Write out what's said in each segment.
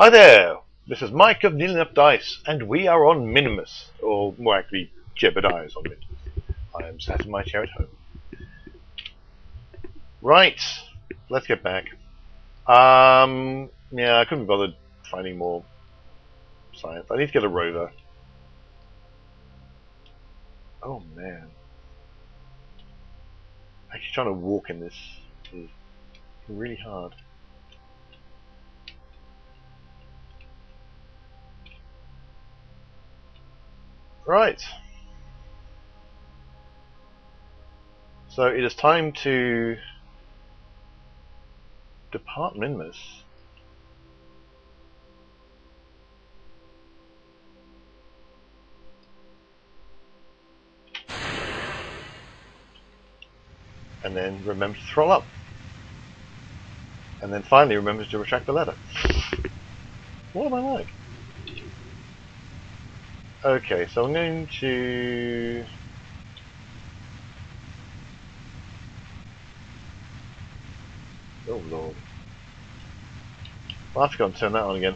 Hi there, this is Mike of Kneeling Up Dice, and we are on Minmus, or more actually, Jebediah is on Minmus. I am sat in my chair at home. Right, let's get back. Yeah, I couldn't be bothered finding more science. I need to get a rover. Oh man. Actually trying to walk in this is really hard. Right. So it is time to depart Minmus. And then remember to throw up. And then finally remember to retract the letter. What am I like? Okay, so I'm going to... Oh lord. I'll have to go and turn that on again.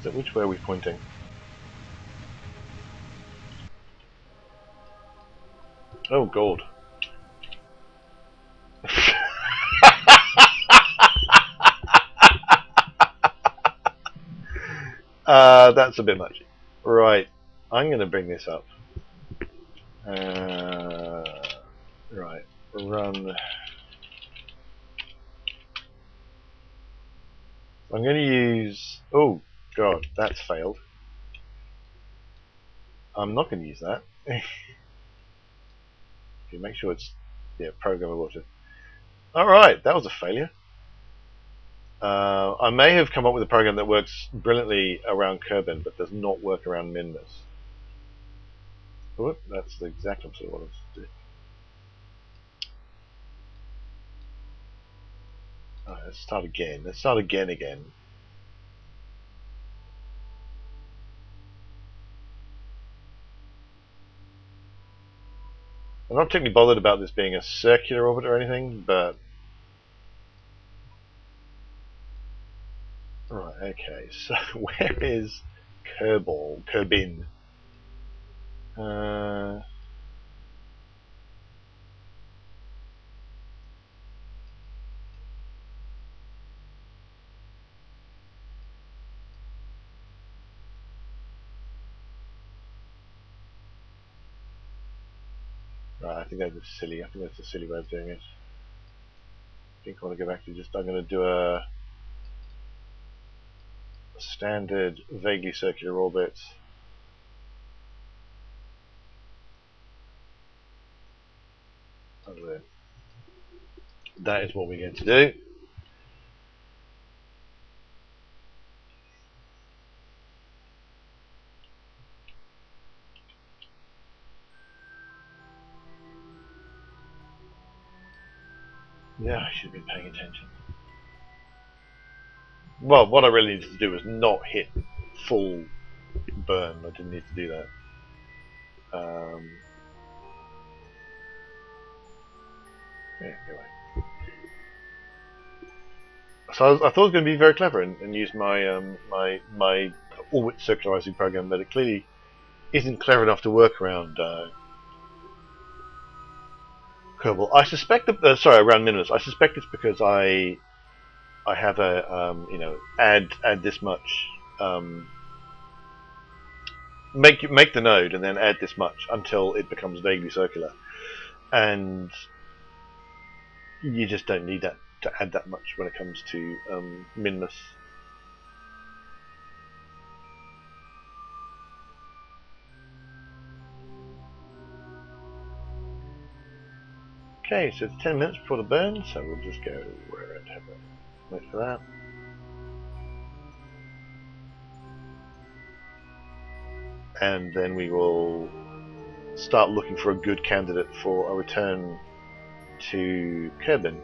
So which way are we pointing? Oh god. That's a bit much. Right, I'm going to bring this up. Right, run. I'm going to use... Oh god, that's failed. I'm not going to use that. Okay, make sure it's... Yeah, programmable to... Alright, that was a failure. I may have come up with a program that works brilliantly around Kerbin, but does not work around Minmus. Whoop, that's the exact opposite of what I was doing. Alright, let's start again. Let's start again. I'm not particularly bothered about this being a circular orbit or anything, but... Right, okay, so where is Kerbin? Right, I think that's silly. I think that's a silly way of doing it. I think I want to go back to just... I'm going to do a standard, vaguely circular orbit. That is what we're going to do. Yeah, I should have been paying attention. Well, what I really needed to do was not hit full burn. I didn't need to do that. Yeah, anyway. So I thought it was going to be very clever and use my my orbit circularizing program, but it clearly isn't clever enough to work around Kerbal. I suspect that sorry, around Minmus. I suspect it's because I have a you know, add this much, make the node and then add this much until it becomes vaguely circular, and you just don't need that to add that much when it comes to Minmus. Okay, so it's 10 minutes before the burn, so we'll just go and have a wait for that. And then we will start looking for a good candidate for a return to Kerbin.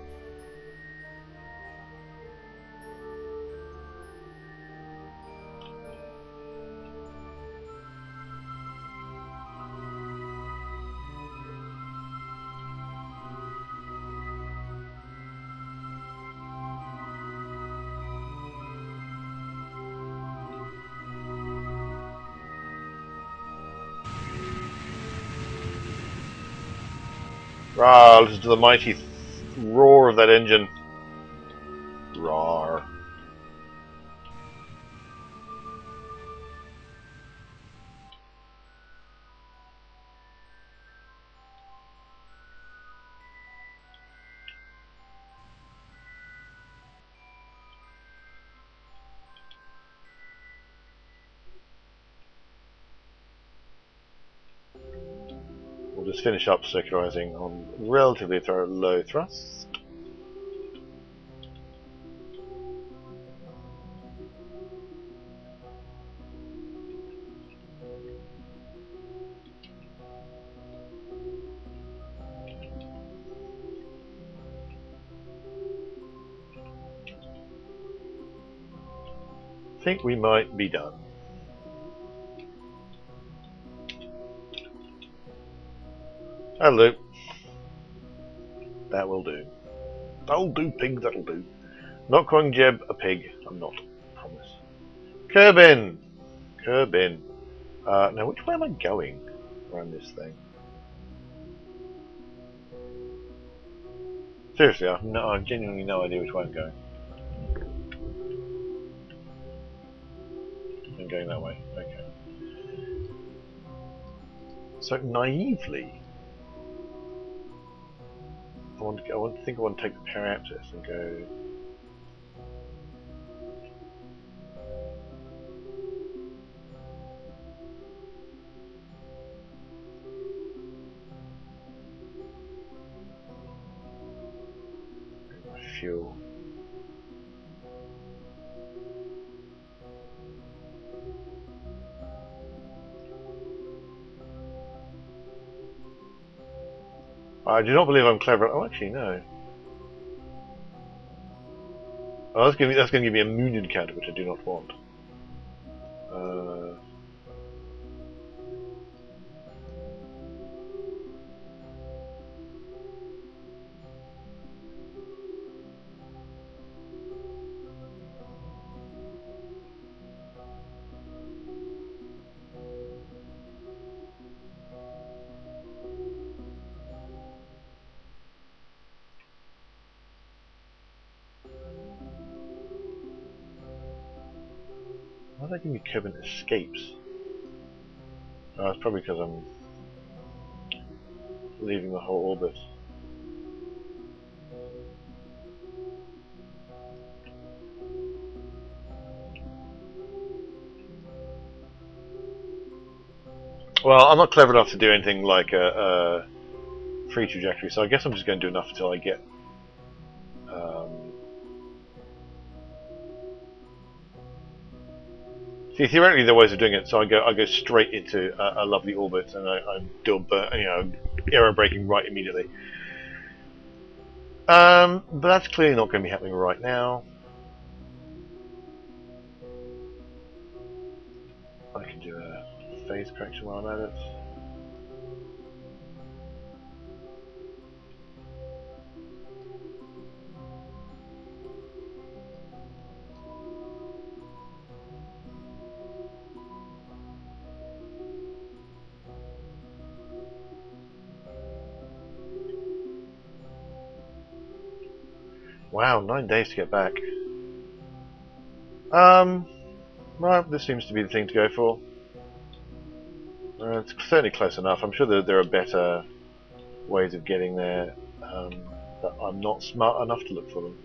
Ah, listen to the mighty roar of that engine. Roar. We'll just finish up circularizing on relatively low thrust. I think we might be done. That'll do. That will do. That'll do, pig, that'll do. Not calling Jeb a pig. I'm not. I promise. Kerbin! Kerbin. Now, which way am I going around this thing? Seriously, I've genuinely no idea which way I'm going. I'm going that way. Okay. So naively, I want to take the Periaptus and go. Fuel. I do not believe I'm clever. Oh, actually, no. Oh, that's going to give me a moon encounter, which I do not want. Why did they give me Kevin escapes? Oh, it's probably because I'm leaving the whole orbit. Well, I'm not clever enough to do anything like a free trajectory, so I guess I'm just going to do enough until I get. See, theoretically, there are ways of doing it. So I go straight into a lovely orbit, and I do aero braking right immediately. But that's clearly not going to be happening right now. I can do a phase correction while I'm at it. Wow, 9 days to get back. Well, this seems to be the thing to go for. It's certainly close enough. I'm sure that there are better ways of getting there, but I'm not smart enough to look for them.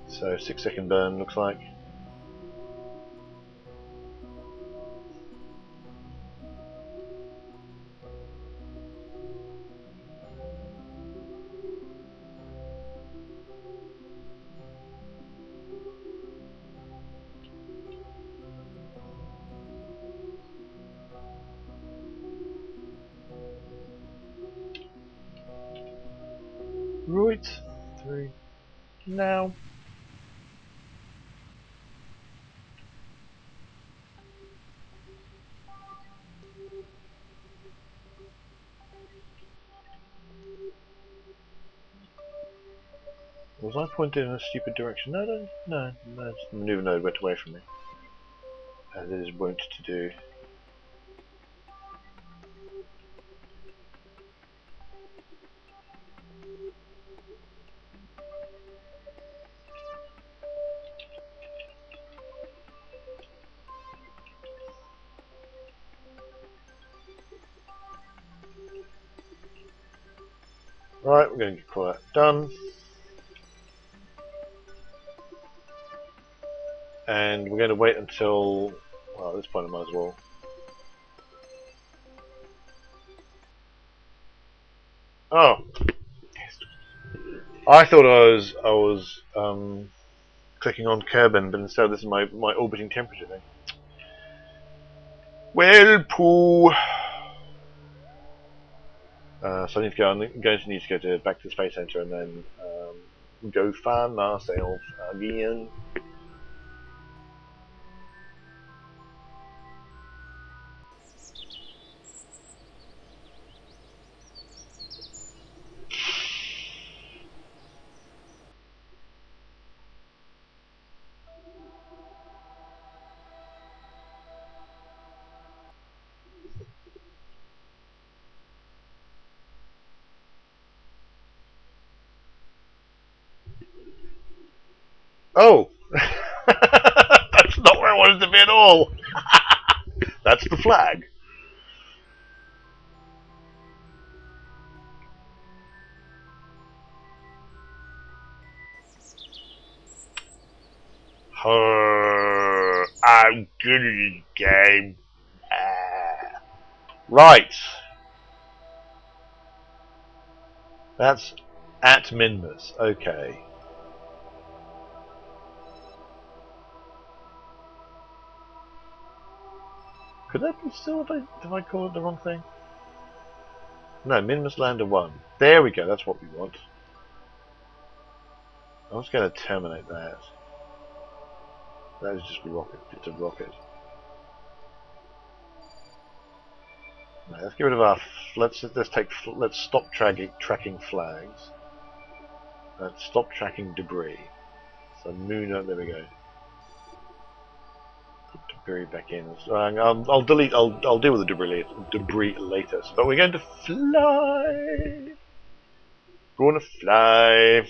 So 6-second burn looks like. Right, 3, now. Was I pointed in a stupid direction? No, the maneuver node went away from me. As it is wont to do. Right, we're going to call that done. And we're going to wait until, well, at this point I might as well. Oh, I thought I was clicking on Kerbal, but instead this is my orbiting temperature thing. Well, poo. So I need to go. I'm going to need to go back to the Space Center and then go find myself again. Oh, that's not where I wanted to be at all. That's the flag. I'm good at this game. Right. That's at Minmus. Okay. Could that be still? Did I call it the wrong thing? No, Minmus Lander 1. There we go. That's what we want. I was going to terminate that. That is just a rocket. It's a rocket. No, let's get rid of our. Let's stop tracking flags. Let's stop tracking debris. So moon. There we go. Put debris back in. I'll delete. I'll deal with the debris later. But we're going to fly. Going to fly.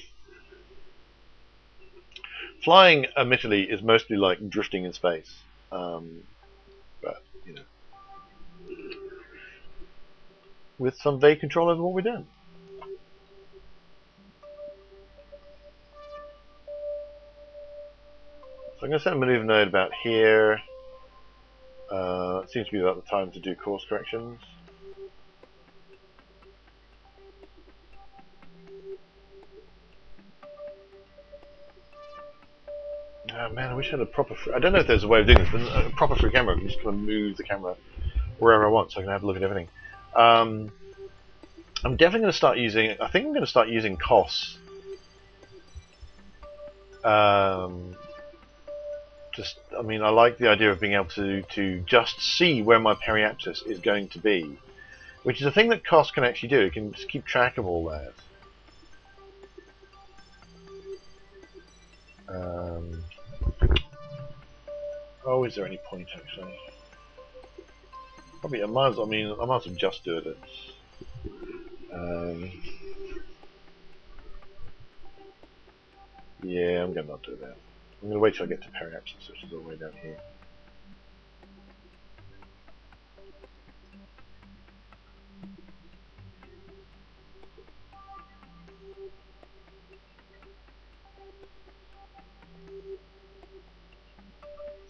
Flying, admittedly, is mostly like drifting in space. But you know, with some vague control over what we're doing. So I'm going to set a maneuver node about here. It seems to be about the time to do course corrections. Oh man, I wish I had a proper. I don't know if there's a way of doing this, but a proper free camera. I can just kind of move the camera wherever I want, so I can have a look at everything. I'm definitely going to start using. I think I'm going to start using COS. I mean, I like the idea of being able to just see where my periapsis is going to be, which is a thing that COS can actually do. It can just keep track of all that. Oh, is there any point actually? Probably I might as well just do it. Yeah, I'm going to not do that. I'm going to wait till I get to periapsis, which is all the way down here.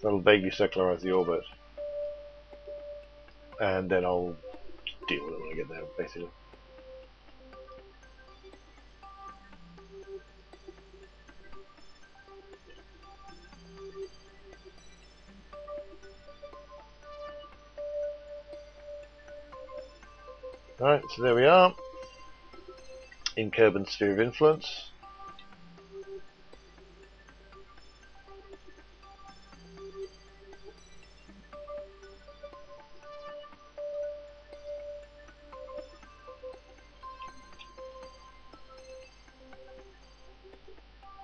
So that'll vaguely circularize the orbit. And then I'll deal with it when I get there, basically. Alright, so there we are. In Kerbal's sphere of influence.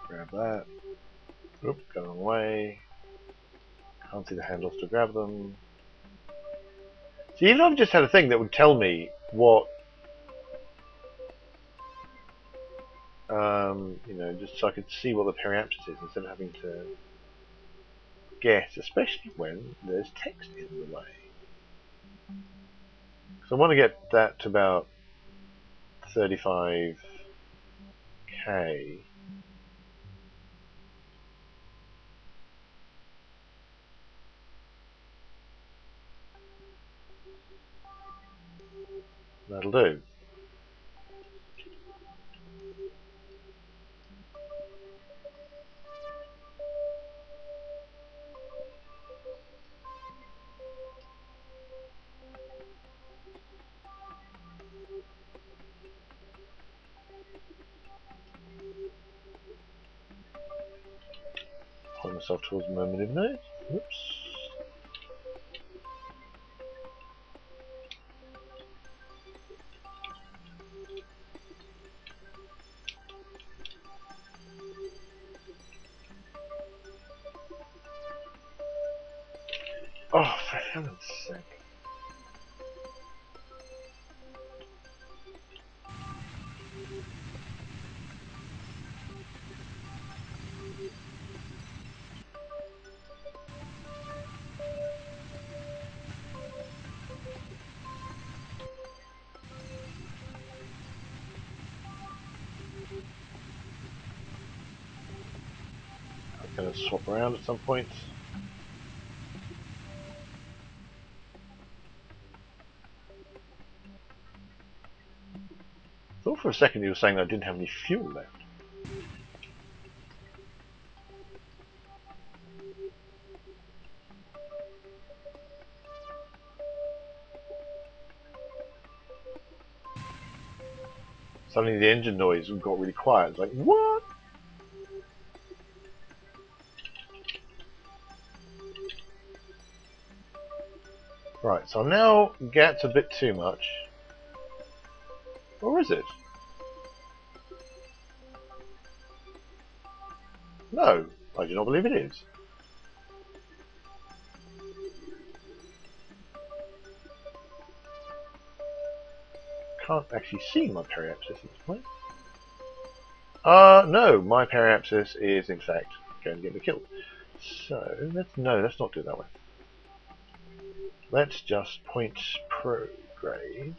Grab that. Oop, going away. Can't see the handles to grab them. So even if I've just had a thing that would tell me what, you know, just so I could see what the periapsis is instead of having to guess, especially when there's text in the way. So I want to get that to about 35 Okay. That'll do. Point myself towards my minute node. Whoops. Oh, for heaven's sake. I'm going to swap around at some point. I thought for a second you were saying I didn't have any fuel left. Suddenly the engine noise got really quiet. It's like, what? Right, so now gets a bit too much. Or is it? No, I do not believe it is. Can't actually see my periapsis at this point. No, my periapsis is in fact going to get me killed. So let's not do it that way. Let's just point prograde.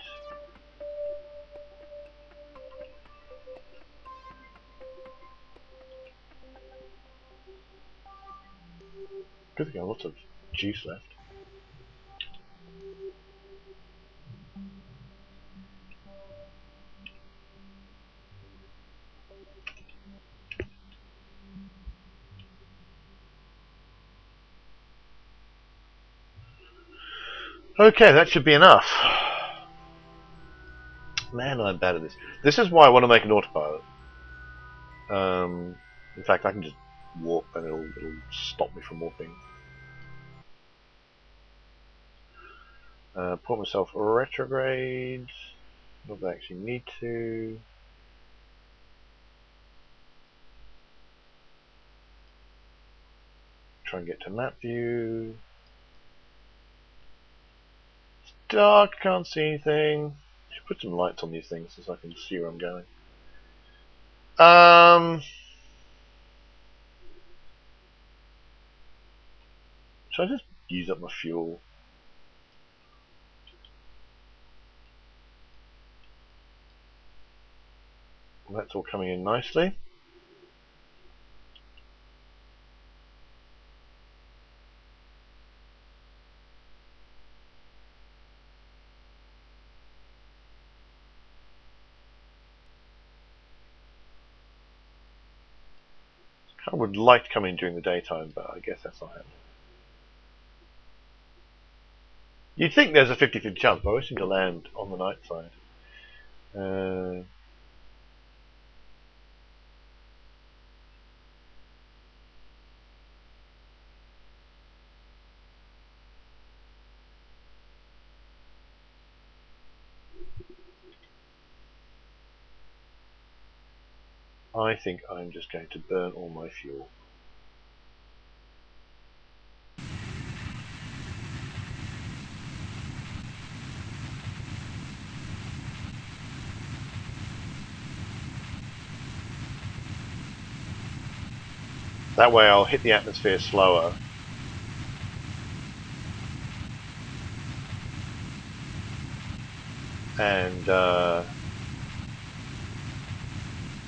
Good thing I have lots of juice left. Okay, that should be enough. Man, I'm bad at this. This is why I want to make an autopilot. In fact, I can just warp and it'll stop me from warping. Put myself retrograde. Not that I actually need to. Try and get to map view. It's dark, can't see anything. Should put some lights on these things so I can see where I'm going. Should I just use up my fuel? That's all coming in nicely. I would like to come in during the daytime, but I guess that's not happening. You'd think there's a 50-50 chance, but I always seem to land on the night side. I think I'm just going to burn all my fuel. That way I'll hit the atmosphere slower. And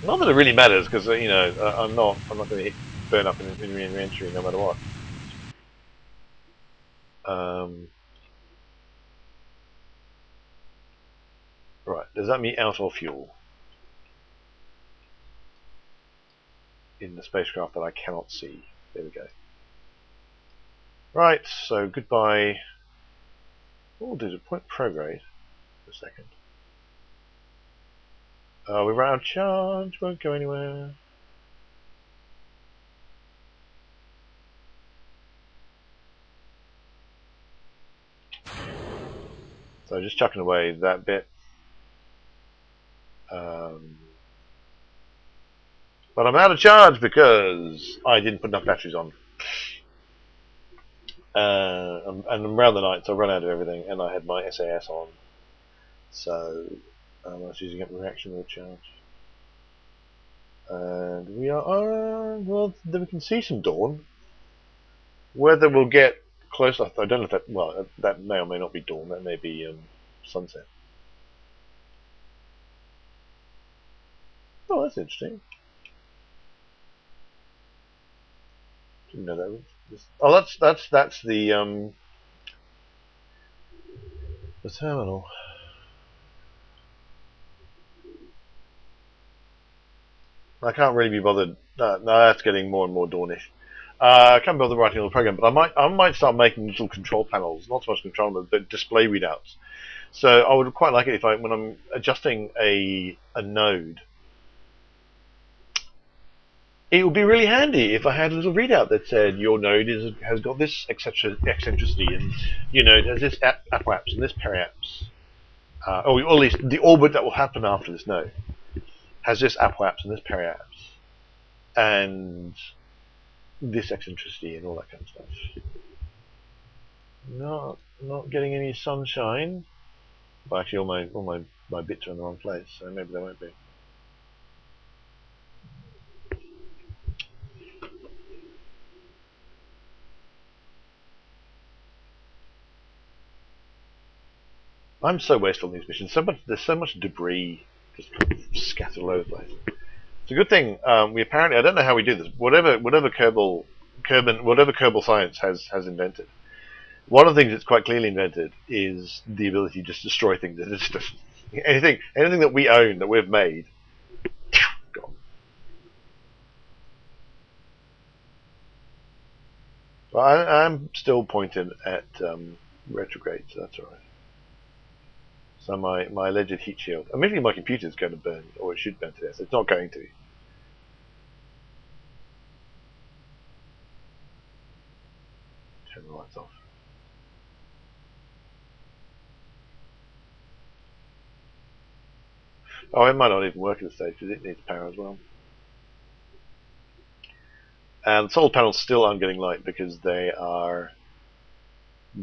Not that it really matters, because you know I'm not going to burn up in re-entry no matter what. Right, does that mean out of fuel in the spacecraft that I cannot see? There we go. Right, so goodbye. What we'll do is a point prograde for a second. Oh, we're out of charge, won't go anywhere. So just chucking away that bit. But I'm out of charge because I didn't put enough batteries on. And around the night, so I run out of everything, and I had my SAS on. So I was using up the reaction with charge. And we are, well, then we can see some dawn. Whether we'll get close enough, I don't know if that, well, that may or may not be dawn, that may be sunset. Oh, that's interesting. Didn't know that was. Oh, that's the terminal. I can't really be bothered. No, that's getting more and more dawnish. I can't bother writing all the program, but I might start making little control panels, not so much control, but display readouts. So I would quite like it if when I'm adjusting a node, it would be really handy if I had a little readout that said your node has got this eccentricity, and you know it has this apoapse and this periapse, or at least the orbit that will happen after this node has this apoapse and this periapse, and this eccentricity and all that kind of stuff. Not getting any sunshine. But actually, all my bits are in the wrong place, so maybe they won't be. I'm so wasteful in these missions. There's so much debris just scattered all over the place. It's a good thing. We apparently, I don't know how we do this. Whatever Kerbal Science has invented. One of the things that's quite clearly invented is the ability to just destroy things. Anything that we own, that we've made, gone. Well, I'm still pointed at retrograde, so that's alright. So my alleged heat shield. Immediately my computer is going to burn, or it should burn to death. It's not going to. Turn the lights off. Oh, it might not even work at this stage because it needs power as well. And solar panels still aren't getting light because they are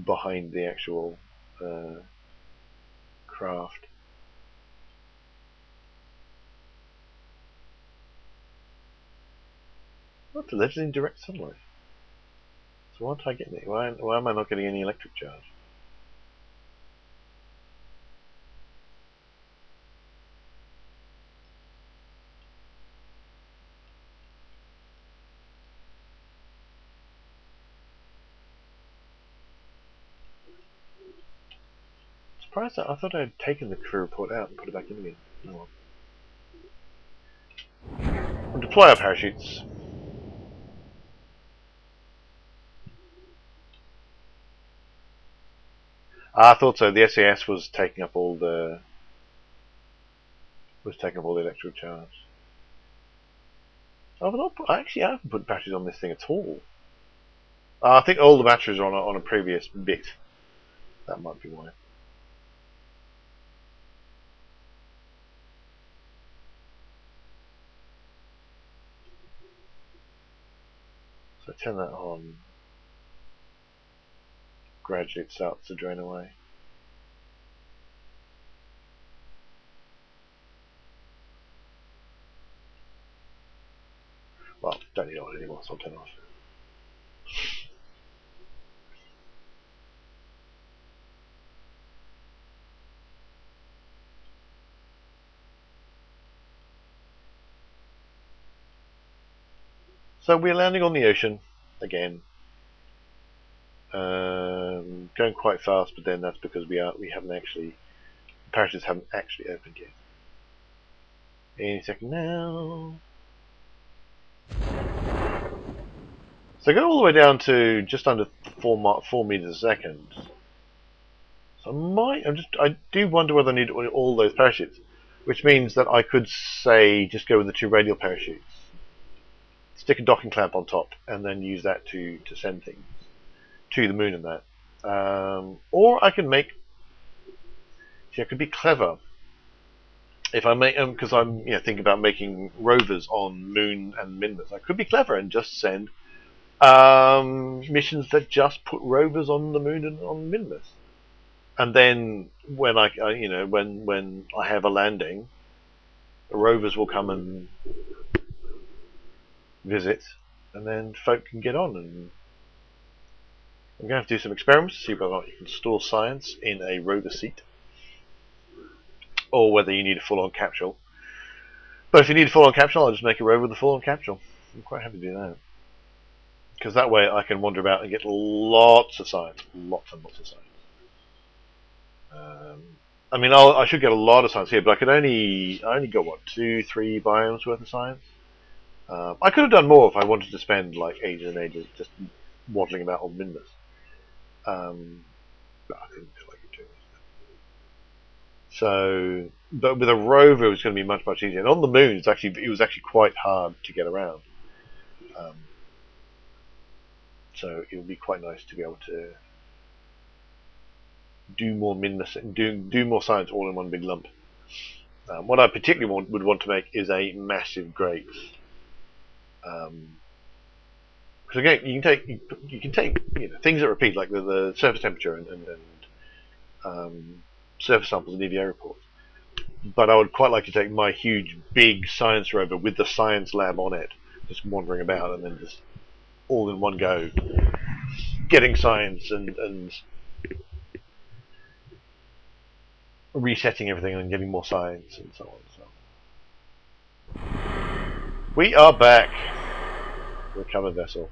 behind the actual craft. What? The legend's in direct sunlight. So why aren't I getting it? Why am I not getting any electric charge? Surprised that I thought I'd taken the crew report out and put it back in again. No one. We'll deploy our parachutes. I thought so. The SAS was taking up all the electrical charge. Actually, I haven't put batteries on this thing at all. I think all the batteries are on a previous bit. That might be why. So turn that on. Gradually it starts to drain away. Well, don't need on anymore, so I'll turn it off. So we're landing on the ocean again. Going quite fast, but then that's because we haven't actually, parachutes haven't actually opened yet. Any second now. So go all the way down to just under 4 meters a second. So I do wonder whether I need all those parachutes, which means that I could say just go with the 2 radial parachutes, stick a docking clamp on top, and then use that to send things to the moon and that. Or I can make. See, I could be clever if I make because I'm thinking about making rovers on Moon and Minmus. I could be clever and just send missions that just put rovers on the Moon and on Minmus, and then when when I have a landing, the rovers will come and visit, and then folk can get on. And I'm going to have to do some experiments to see whether or not you can store science in a rover seat, or whether you need a full-on capsule. But if you need a full-on capsule, I'll just make a rover with a full-on capsule. I'm quite happy to do that, because that way I can wander about and get lots of science, lots and lots of science. I mean, I should get a lot of science here, but I only got what 2-3 biomes worth of science. I could have done more if I wanted to spend like ages and ages just waddling about on Minmus. But I didn't feel like doing it. So, but with a rover, it was going to be much easier. And on the moon, it was actually quite hard to get around. So it would be quite nice to be able to do more Minmus, do more science all in one big lump. What I particularly would want to make is a massive grate. Because again, you can take things that repeat, like the surface temperature and surface samples and EVA reports. But I would quite like to take my huge big science rover with the science lab on it, just wandering about, and then just all in one go, getting science and resetting everything and getting more science and so on. So we are back. Recovered vessel.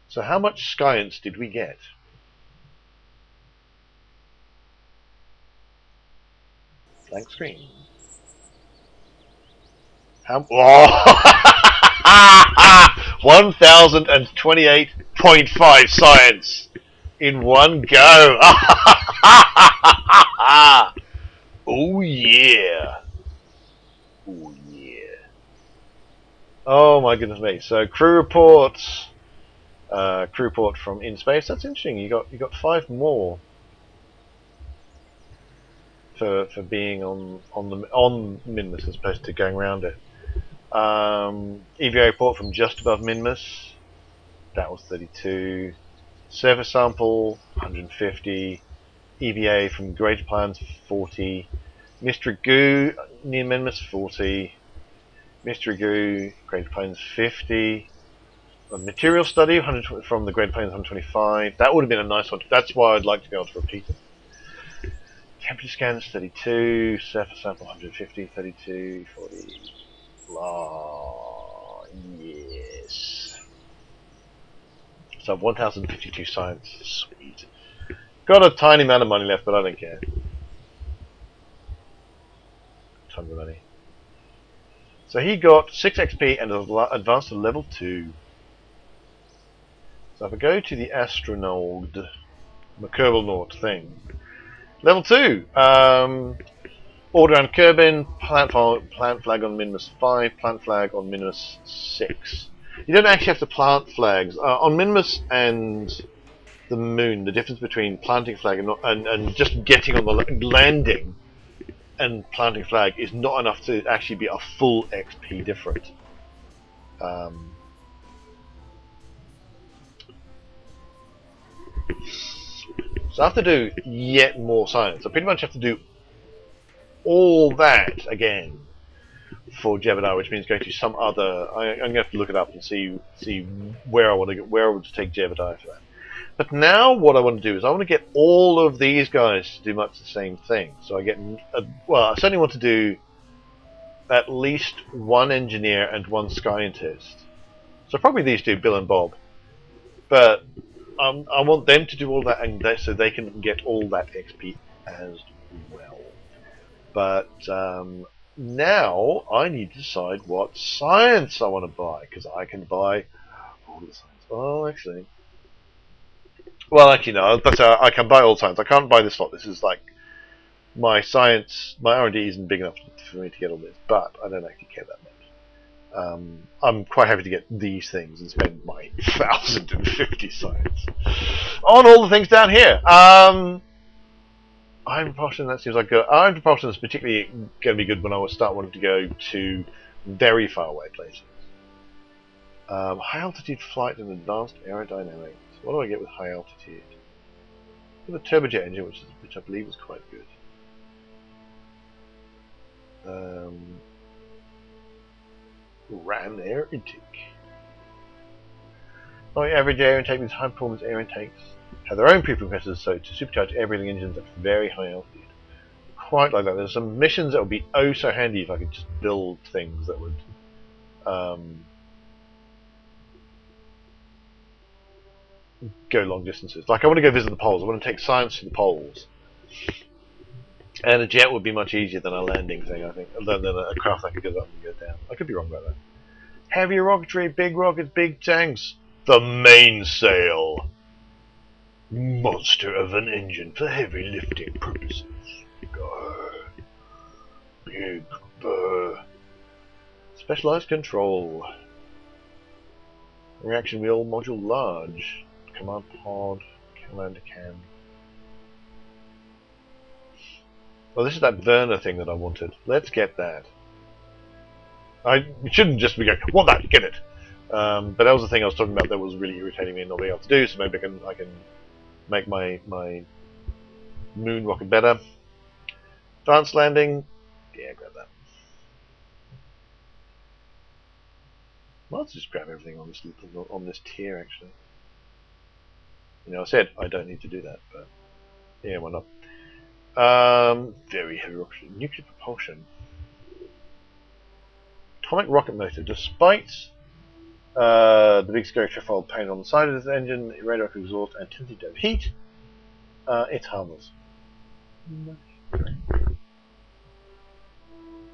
So how much science did we get? Blank screen. How? Oh! 1028.5 science in one go. Oh yeah. Oh yeah. Oh my goodness me! So crew reports, crew report from in space. That's interesting. You got 5 more for being on Minmus as opposed to going around it. EVA report from just above Minmus. That was 32. Surface sample 150. EVA from Greater Plans 40. Mystery Goo near Minmus 40. Mystery Goo, Greater Plains 50. A material study from the Greater Plains 125. That would have been a nice one. That's why I'd like to be able to repeat it. Temperature scans 32. Surface sample 150, 32, 40. Blah. Yes. So 1052 science. Sweet. Got a tiny amount of money left, but I don't care. Tons of money. So he got 6 XP and advanced to level 2. So if I go to the astronaut, the Kerbal Naut thing, level 2. Order on Kerbin, plant flag on Minmus 5, plant flag on Minmus 6. You don't actually have to plant flags on Minmus and the Moon. The difference between planting flag and just getting on the landing and planting flag is not enough to actually be a full XP difference. So I have to do yet more science. I pretty much have to do all that again for Jebediah, which means going to some other. I'm going to have to look it up and see where I want to take Jebediah for that. But now what I want to do is I want to get all of these guys to do much the same thing. So I get well, I certainly want to do at least one engineer and one scientist. So probably these two, Bill and Bob. But I want them to do all that, and so they can get all that XP as well. But now I need to decide what science I want to buy, because I can buy all the science. Oh, actually. Well, actually, no. But I can buy all science. I can't buy this lot. This is like my science. My R&D isn't big enough for me to get all this, but I don't actually care that much. I'm quite happy to get these things and spend my 1,050 science on all the things down here. Iron propulsion, that seems like good. Iron propulsion is particularly going to be good when I start wanting to go to very far away places. High altitude flight and advanced aerodynamics. What do I get with high altitude? With a turbojet engine, which I believe is quite good. Ran air intake. My average air intake with high performance air intakes have their own pre-compressors, so to supercharge air breathing engines at very high altitude. Quite like that. There's some missions that would be oh so handy if I could just build things that would go long distances. Like I want to go visit the poles. I want to take science to the poles. And a jet would be much easier than a landing thing, I think, than a craft that could go up and go down. I could be wrong about that. Heavy rocketry, big rockets, big tanks. The mainsail. Monster of an engine for heavy lifting purposes. Big specialized control. Reaction wheel module large. Command pod. Commander cam. Well, this is that Werner thing that I wanted. Let's get that. I shouldn't just be going, want that, get it. But that was the thing I was talking about that was really irritating me and not being able to do. So maybe I can make my moon rocket better. Advanced landing. Yeah, grab that. Well, let's just grab everything on this tier. Actually, you know, I said I don't need to do that, but yeah, why not? Very heavy rocket, nuclear propulsion, atomic rocket motor. Despite the big scary trifold painted on the side of this engine, radioactive exhaust, and tinted of heat, it's harmless.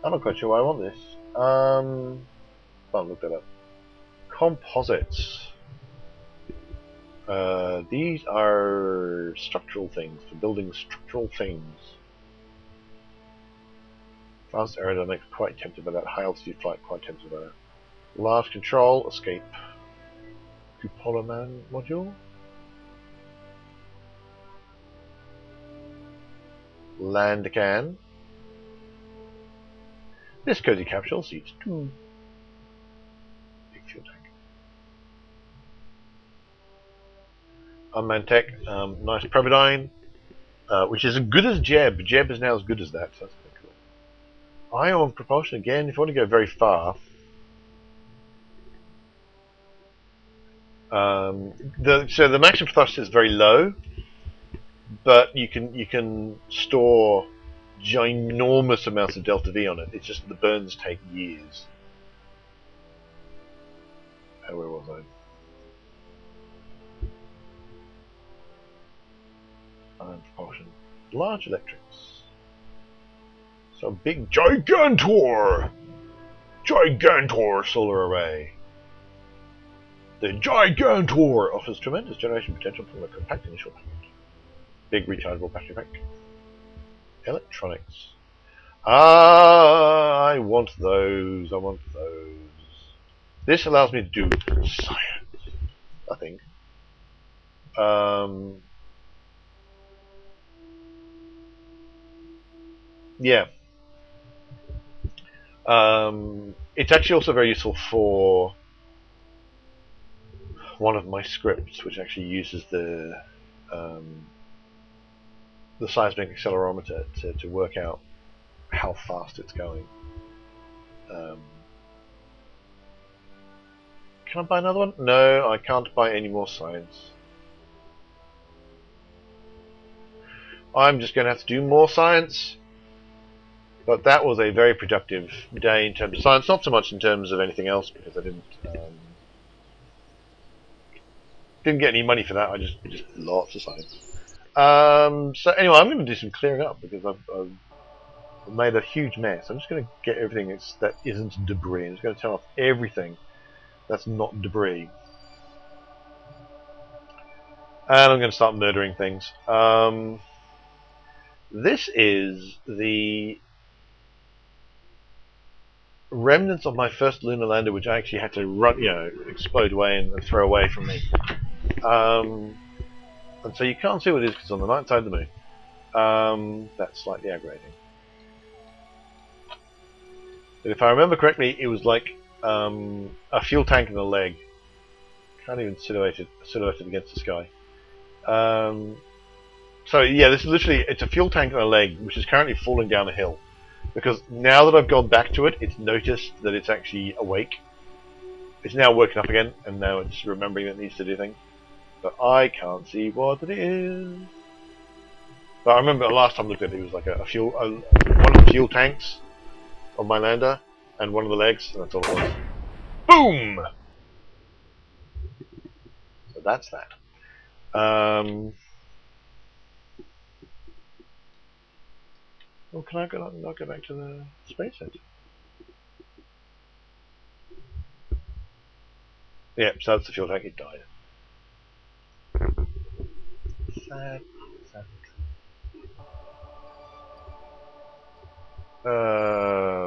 I'm not quite sure why I want this. Can't look that up. Composites. These are structural things for building structural things. Fast aerodynamics, quite tempted by that. High altitude flight, quite tempted by that. Large control, escape. Cupola man module. Land can. This cozy capsule seats 2. Big fuel tank. Unmanned tech, nice Providine, which is as good as Jeb. Jeb is now as good as that, so that's pretty cool. Ion propulsion again, if you want to go very far. So the maximum thrust is very low, but you can store ginormous amounts of delta V on it. It's just the burns take years. Oh, where was I? Ion propulsion. Large electrics. So big Gigantor! Gigantor solar array. The Gigantor offers tremendous generation potential from a compact initial package. Big rechargeable battery pack. Electronics. I want those. I want those. This allows me to do science, I think. Yeah. It's actually also very useful for one of my scripts, which actually uses the seismic accelerometer to work out how fast it's going. Can I buy another one? No, I can't buy any more science. I'm just going to have to do more science. But that was a very productive day in terms of science, not so much in terms of anything else, because I didn't get any money for that. I just lots of science. So anyway, I'm going to do some clearing up because I've made a huge mess. I'm just going to get everything that isn't debris. I'm just going to turn off everything that's not debris. And I'm going to start murdering things. This is the remnants of my first lunar lander, which I actually had to run, explode away and throw away from me. And so you can't see what it is because it's on the night side of the moon. That's slightly aggravating. But if I remember correctly, it was like a fuel tank and a leg. Can't even silhouette it against the sky. So yeah, this is literally, it's a fuel tank and a leg, which is currently falling down a hill. Because now that I've gone back to it, it's noticed that it's actually awake. It's now woken up again, and now it's remembering that it needs to do things. But I can't see what it is. But I remember the last time I looked at it, it was like one of the fuel tanks of my lander, and one of the legs, and that's all it was. Boom! So that's that. Well, can I not go back to the Space Center? Yeah, so that's the fuel tank, it died. Sad.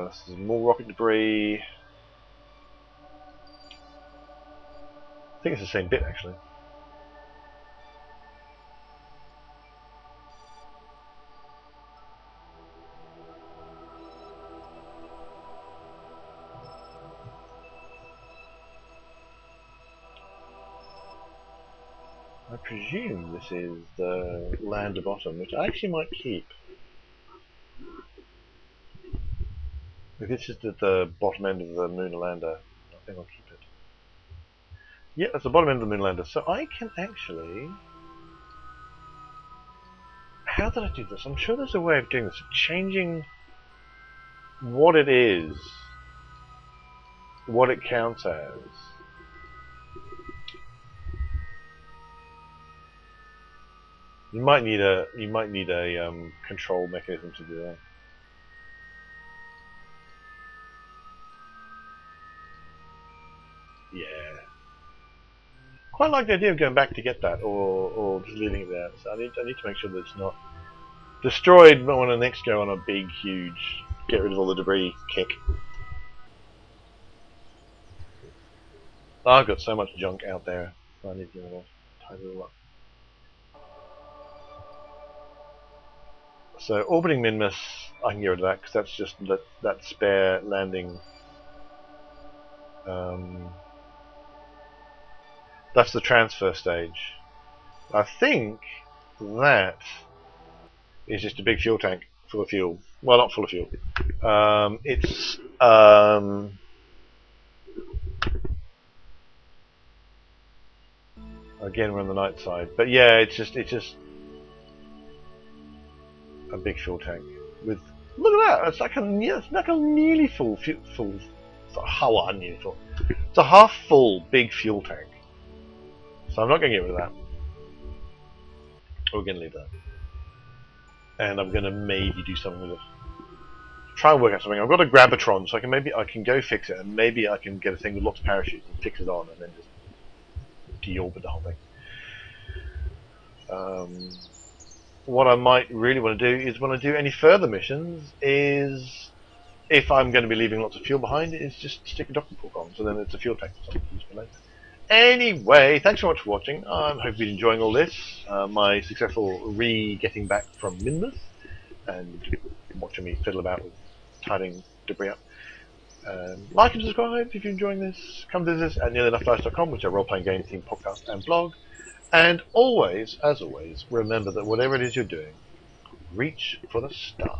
This is more rocket debris. I think it's the same bit actually. I presume this is the lander bottom, which I actually might keep. If this is the bottom end of the lunar lander, I think I'll keep it. Yeah, that's the bottom end of the lunar lander. So I can actually... How did I do this? I'm sure there's a way of doing this. Changing what it is, what it counts as. You might need a control mechanism to do that. Yeah. Quite like the idea of going back to get that, or just leaving it there. So I need to make sure that it's not destroyed when I next go on a big, huge, get rid of all the debris kick. I've got so much junk out there. I need to tidy it all up. So orbiting Minmus, I can get rid of that because that's just that spare landing. That's the transfer stage. I think that is just a big fuel tank full of fuel. Well, not full of fuel. It's again we're on the night side, but yeah, it's just a big fuel tank with, look at that, it's like a nearly full it's a half full big fuel tank. So I'm not going to get rid of that. We're going to leave that, and I'm going to maybe do something with it. Try and work out something. I've got a Grabitron, so I can go fix it, and maybe I can get a thing with lots of parachutes and fix it on, and then just deorbit the whole thing. What I might really want to do is, when I do any further missions, is if I'm going to be leaving lots of fuel behind, is just stick a docking port on, so then it's a fuel tank or something useful later. Anyway, thanks so much for watching. I hope you've been enjoying all this. My successful getting back from Minmus, and watching me fiddle about with tidying debris up. Like and subscribe if you're enjoying this. Come visit us at nearlyenougghdice.com, which is our role-playing game team podcast and blog. And always, as always, remember that whatever it is you're doing, reach for the stars.